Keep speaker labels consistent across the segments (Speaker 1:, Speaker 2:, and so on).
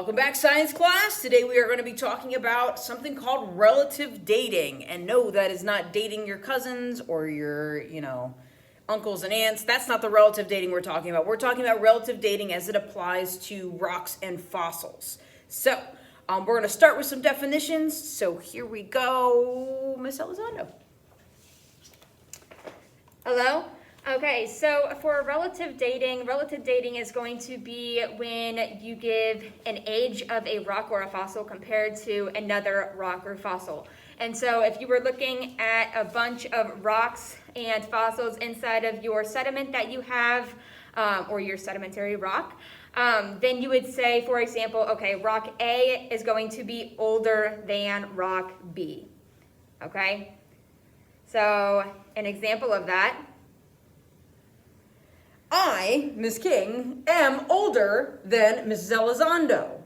Speaker 1: Welcome back, science class. Today we are going to be talking about something called relative dating. And no, that is not dating your cousins or your, uncles and aunts. That's not the relative dating we're talking about. We're talking about relative dating as it applies to rocks and fossils. So, we're going to start with some definitions. So here we go, Miss Elizondo.
Speaker 2: Hello? Okay, so for relative dating is going to be when you give an age of a rock or a fossil compared to another rock or fossil. And so if you were looking at a bunch of rocks and fossils inside of your sediment that you have, or your sedimentary rock, then you would say, for example, okay, rock A is going to be older than rock B. Okay? So an example of that.
Speaker 1: I, Ms. King, am older than Mrs. Elizondo.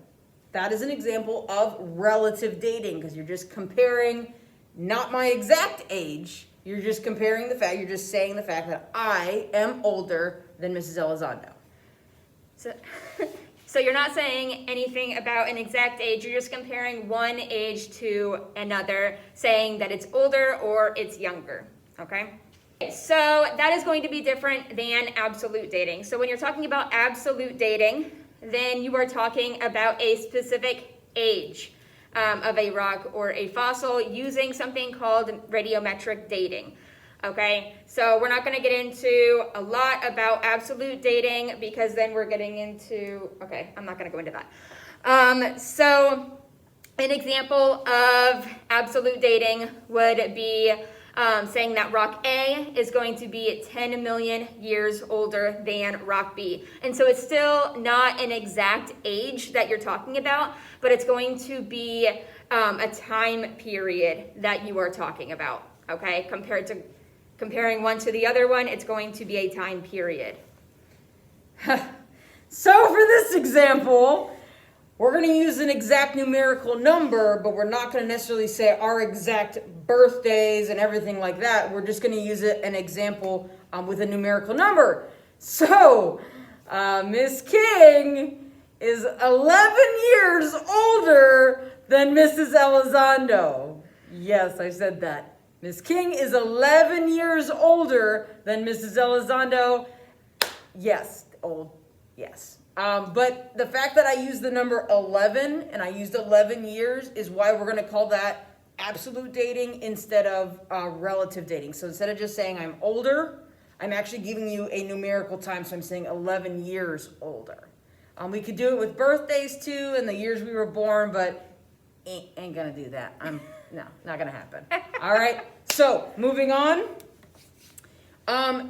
Speaker 1: That is an example of relative dating because you're just comparing not my exact age. You're just comparing you're just saying the fact that I am older than Mrs. Elizondo.
Speaker 2: So you're not saying anything about an exact age. You're just comparing one age to another, saying that it's older or it's younger, okay? So that is going to be different than absolute dating. So when you're talking about absolute dating, then you are talking about a specific age of a rock or a fossil using something called radiometric dating. Okay, so we're not going to get into a lot about absolute dating because then we're getting into, okay, I'm not going to go into that. So an example of absolute dating would be saying that rock A is going to be 10 million years older than rock B. And so it's still not an exact age that you're talking about, but it's going to be a time period that you are talking about, okay? Comparing one to the other one, it's going to be a time period.
Speaker 1: So for this example, we're going to use an exact numerical number, but we're not going to necessarily say our exact birthdays and everything like that. We're just going to use an example with a numerical number. So, Miss King is 11 years older than Mrs. Elizondo. Yes, I said that. Miss King is 11 years older than Mrs. Elizondo. Yes, old, yes. But the fact that I used the number 11 and I used 11 years is why we're going to call that absolute dating instead of relative dating. So instead of just saying I'm older, I'm actually giving you a numerical time. So I'm saying 11 years older. We could do it with birthdays too and the years we were born, but ain't going to do that. No, not going to happen. All right. So moving on.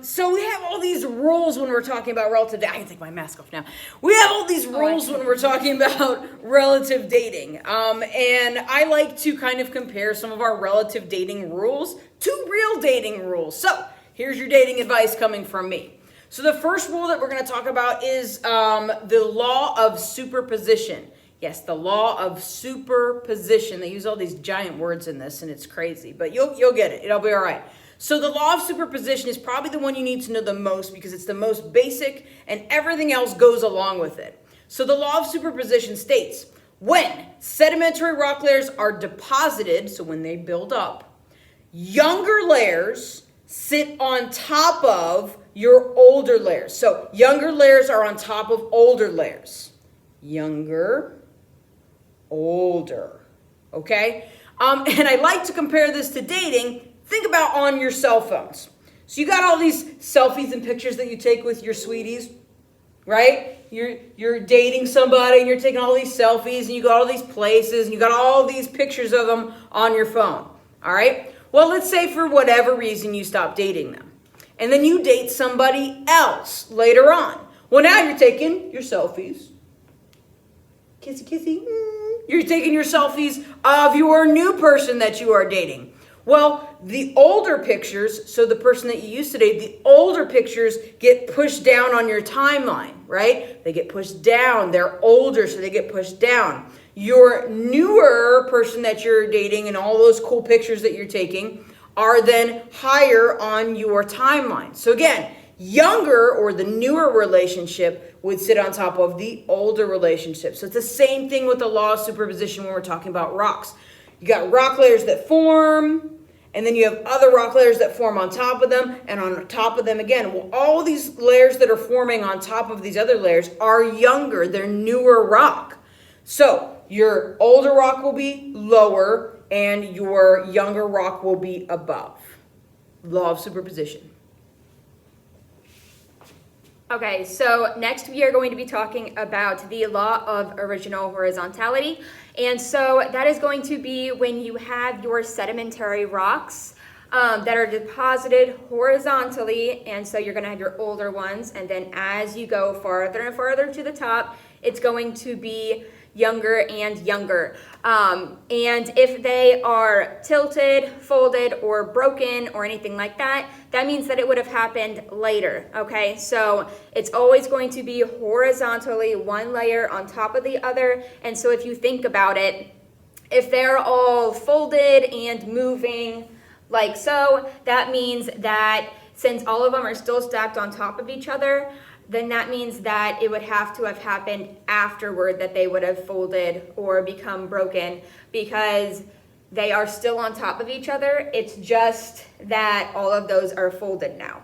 Speaker 1: So we have all these rules when we're talking about relative dating. I can take my mask off now. We have all these rules when we're talking about relative dating. And I like to kind of compare some of our relative dating rules to real dating rules. So here's your dating advice coming from me. So the first rule that we're going to talk about is the law of superposition. Yes, the law of superposition. They use all these giant words in this, and it's crazy. But you'll get it. It'll be all right. So the law of superposition is probably the one you need to know the most because it's the most basic and everything else goes along with it. So the law of superposition states, when sedimentary rock layers are deposited, so when they build up, younger layers sit on top of your older layers. So younger layers are on top of older layers. Younger, older, okay? And I like to compare this to dating. Think about on your cell phones. So you got all these selfies and pictures that you take with your sweeties, right? You're dating somebody and you're taking all these selfies and you got all these places and you got all these pictures of them on your phone, all right? Well, let's say for whatever reason you stop dating them. And then you date somebody else later on. Well, now you're taking your selfies. Kissy, kissy. You're taking your selfies of your new person that you are dating. Well, the older pictures, so the person that you used to date, the older pictures get pushed down on your timeline, right? They get pushed down. They're older, so they get pushed down. Your newer person that you're dating and all those cool pictures that you're taking are then higher on your timeline. So again, Younger or the newer relationship would sit on top of the older relationship. So it's the same thing with the law of superposition when we're talking about rocks. You got rock layers that form, and then you have other rock layers that form on top of them, and on top of them again. Well, all these layers that are forming on top of these other layers are younger. They're newer rock. So your older rock will be lower, and your younger rock will be above. Law of superposition.
Speaker 2: Okay, so next we are going to be talking about the law of original horizontality. And so that is going to be when you have your sedimentary rocks that are deposited horizontally. And so you're going to have your older ones. And then as you go farther and farther to the top, it's going to be younger and younger. And if they are tilted, folded, or broken, or anything like that, that means that it would have happened later, okay? So it's always going to be horizontally one layer on top of the other. And so if you think about it, if they're all folded and moving like so, that means that since all of them are still stacked on top of each other, then that means that it would have to have happened afterward that they would have folded or become broken, because they are still on top of each other. It's just that all of those are folded now.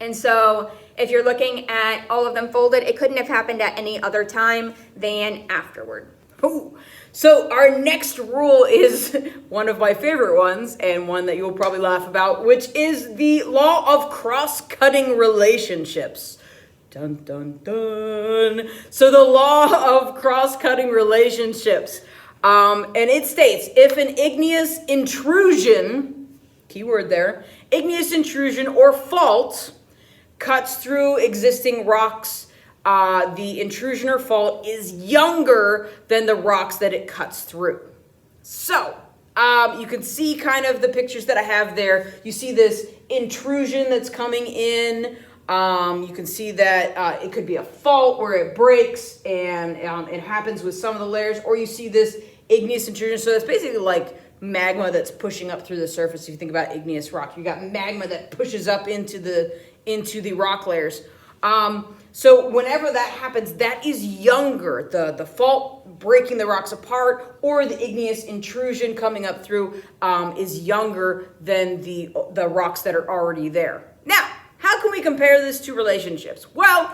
Speaker 2: And so if you're looking at all of them folded, it couldn't have happened at any other time than afterward.
Speaker 1: Ooh. So our next rule is one of my favorite ones, and one that you'll probably laugh about, which is the law of cross-cutting relationships. Dun, dun, dun. So the law of cross-cutting relationships. And it states, if an igneous intrusion, keyword there, igneous intrusion or fault cuts through existing rocks, the intrusion or fault is younger than the rocks that it cuts through. So you can see kind of the pictures that I have there. You see this intrusion that's coming in. You can see that it could be a fault where it breaks, and it happens with some of the layers, or you see this igneous intrusion. So that's basically like magma that's pushing up through the surface. If you think about igneous rock, you got magma that pushes up into the rock layers. So whenever that happens, that is younger. The fault breaking the rocks apart, or the igneous intrusion coming up through, is younger than the rocks that are already there. Now, how can we compare this to relationships? Well,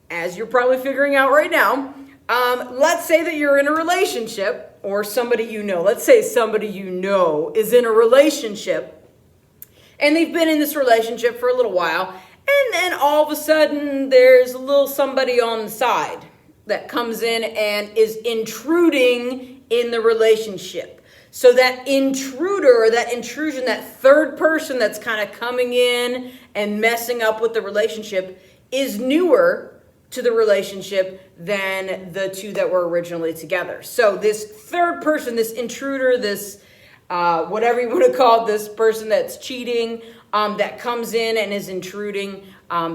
Speaker 1: as you're probably figuring out right now, let's say that you're in a relationship, or somebody you know. Let's say somebody you know is in a relationship, and they've been in this relationship for a little while, and then all of a sudden there's a little somebody on the side that comes in and is intruding in the relationship. So that intruder, or that intrusion, that third person that's kind of coming in and messing up with the relationship, is newer to the relationship than the two that were originally together. So this third person, this intruder, this whatever you want to call it, this person that's cheating, that comes in and is intruding,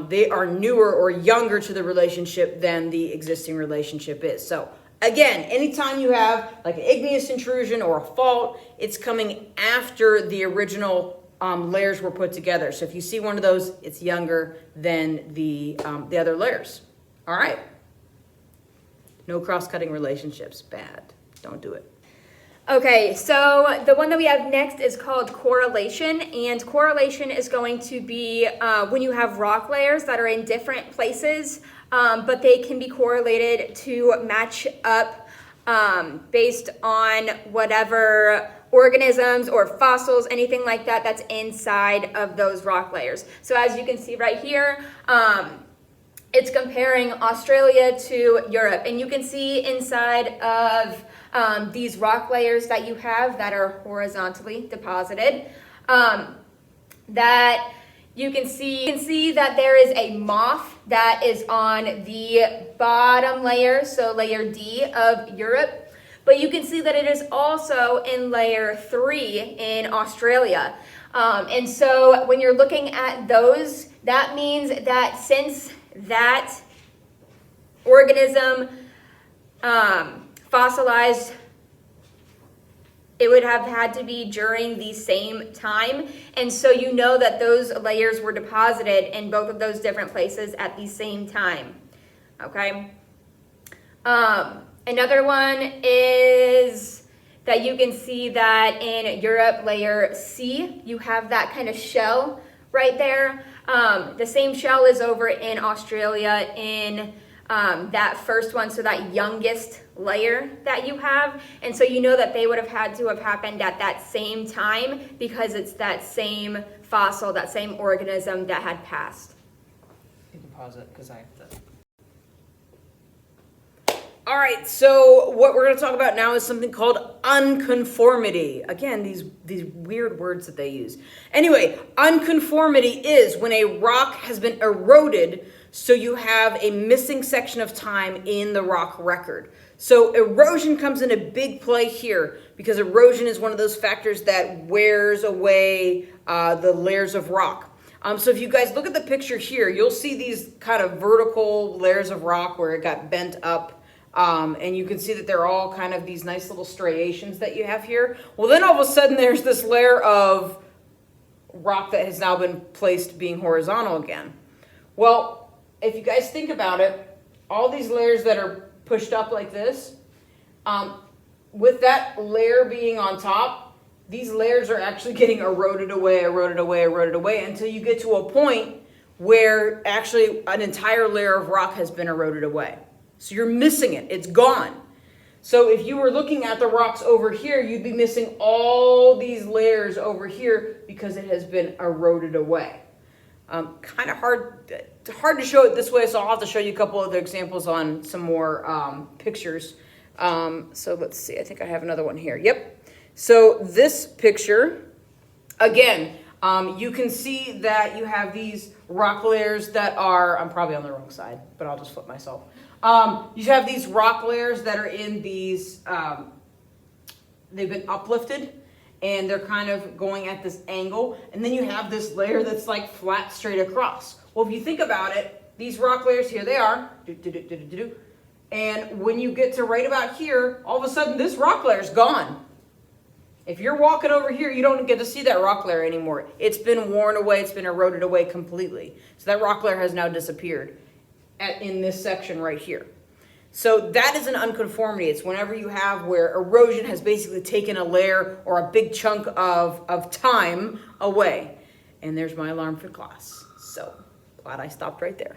Speaker 1: they are newer or younger to the relationship than the existing relationship is. So again, anytime you have like an igneous intrusion or a fault, it's coming after the original layers were put together. So if you see one of those, it's younger than the other layers. All right? No cross-cutting relationships. Bad. Don't do it.
Speaker 2: Okay, so the one that we have next is called correlation, and correlation is going to be when you have rock layers that are in different places, but they can be correlated to match up based on whatever organisms or fossils, anything like that, that's inside of those rock layers. So as you can see right here, it's comparing Australia to Europe, and you can see inside of these rock layers that you have that are horizontally deposited, that you can see that there is a moth that is on the bottom layer, so layer D of Europe, but you can see that it is also in layer 3 in Australia. And so when you're looking at those, that means that since that organism fossilized it would have had to be during the same time. And so you know that those layers were deposited in both of those different places at the same time. Okay. Another one is that you can see that in Europe, layer C, you have that kind of shell right there. The same shell is over in Australia in that first one, so that youngest layer that you have. And so you know that they would have had to have happened at that same time because it's that same fossil, that same organism that had passed.
Speaker 1: You can pause it because I have to. All right, so what we're going to talk about now is something called unconformity. Again, these weird words that they use. Anyway, unconformity is when a rock has been eroded, so you have a missing section of time in the rock record. So erosion comes into big play here because erosion is one of those factors that wears away the layers of rock. So if you guys look at the picture here, you'll see these kind of vertical layers of rock where it got bent up. And you can see that they're all kind of these nice little striations that you have here. Well, then all of a sudden there's this layer of rock that has now been placed being horizontal again. Well, if you guys think about it, all these layers that are pushed up like this, with that layer being on top, these layers are actually getting eroded away until you get to a point where actually an entire layer of rock has been eroded away. So you're missing it. It's gone. So if you were looking at the rocks over here, you'd be missing all these layers over here because it has been eroded away. Kind of hard to show it this way, so I'll have to show you a couple other examples on some more pictures. So let's see. I think I have another one here. Yep. So this picture, again, you can see that you have these rock layers that are, I'm probably on the wrong side, but I'll just flip myself. You have these rock layers that are in these, they've been uplifted and they're kind of going at this angle. And then you have this layer that's like flat straight across. Well, if you think about it, these rock layers, here they are. And when you get to right about here, all of a sudden this rock layer is gone. If you're walking over here, you don't get to see that rock layer anymore. It's been worn away. It's been eroded away completely. So that rock layer has now disappeared in this section right here. So that is an unconformity. It's whenever you have where erosion has basically taken a layer or a big chunk of time away. And there's my alarm for class. So glad I stopped right there.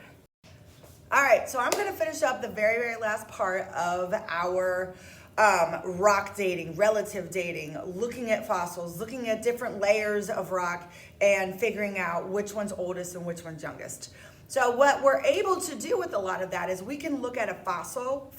Speaker 3: All right, so I'm going to finish up the very, very last part of our rock dating, relative dating, looking at fossils, looking at different layers of rock and figuring out which one's oldest and which one's youngest. So what we're able to do with a lot of that is we can look at a fossil,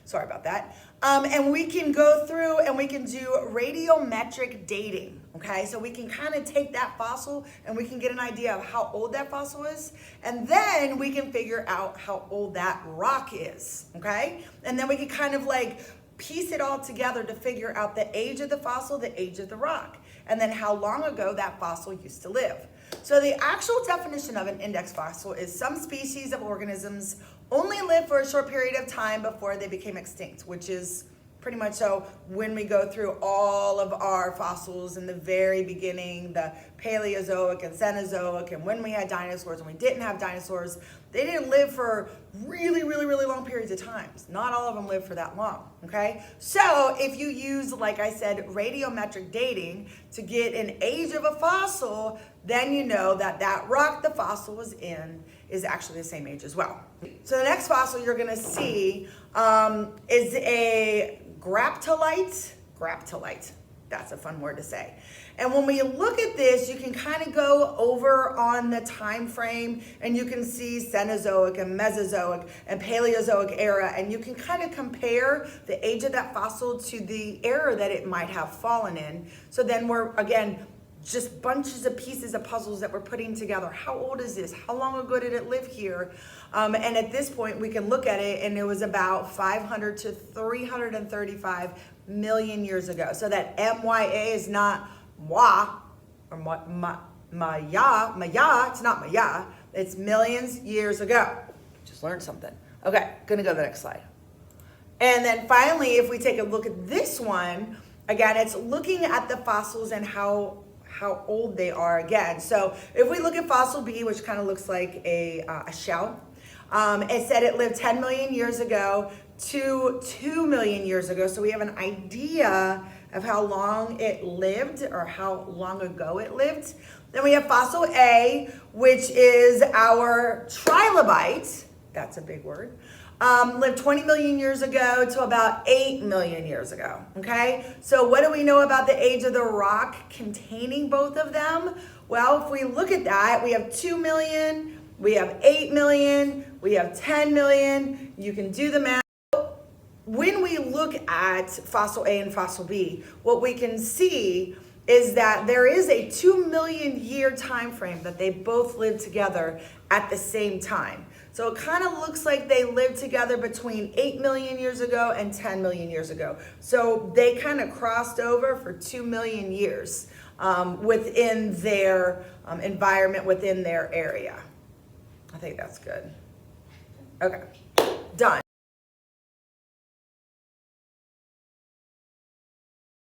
Speaker 3: sorry about that, and we can go through and we can do radiometric dating, okay? So we can kind of take that fossil and we can get an idea of how old that fossil is, and then we can figure out how old that rock is, okay? And then we can kind of like piece it all together to figure out the age of the fossil, the age of the rock, and then how long ago that fossil used to live. So the actual definition of an index fossil is some species of organisms only live for a short period of time before they became extinct, which is pretty much so when we go through all of our fossils in the very beginning, the Paleozoic and Cenozoic, and when we had dinosaurs and we didn't have dinosaurs, they didn't live for really, really, really long periods of time. Not all of them live for that long, okay? So if you use, like I said, radiometric dating to get an age of a fossil, then you know that that rock the fossil was in is actually the same age as well. So the next fossil you're gonna see is a graptolite. That's a fun word to say. And when we look at this, you can kind of go over on the time frame and you can see Cenozoic and Mesozoic and Paleozoic era, and you can kind of compare the age of that fossil to the era that it might have fallen in. So then we're, again, just bunches of pieces of puzzles that we're putting together. How old is this? How long ago did it live here? And at this point, we can look at it, and it was about 500 to 335 million years ago. So that MYA is not moi or maya, it's not maya, it's millions years ago. Just learned something. Okay, gonna go to the next slide. And then finally, if we take a look at this one, again, it's looking at the fossils and how old they are again. So if we look at fossil B, which kind of looks like a shell, it said it lived 10 million years ago to 2 million years ago. So we have an idea of how long it lived or how long ago it lived. Then we have fossil A, which is our trilobite. That's a big word. Lived 20 million years ago to about 8 million years ago, okay? So what do we know about the age of the rock containing both of them? Well, if we look at that, we have 2 million, we have 8 million, we have 10 million. You can do the math. When we look at fossil A and fossil B, what we can see is that there is a 2 million year time frame that they both lived together at the same time. So it kind of looks like they lived together between 8 million years ago and 10 million years ago. So they kind of crossed over for 2 million years within their environment, within their area. I think that's good. Okay, done.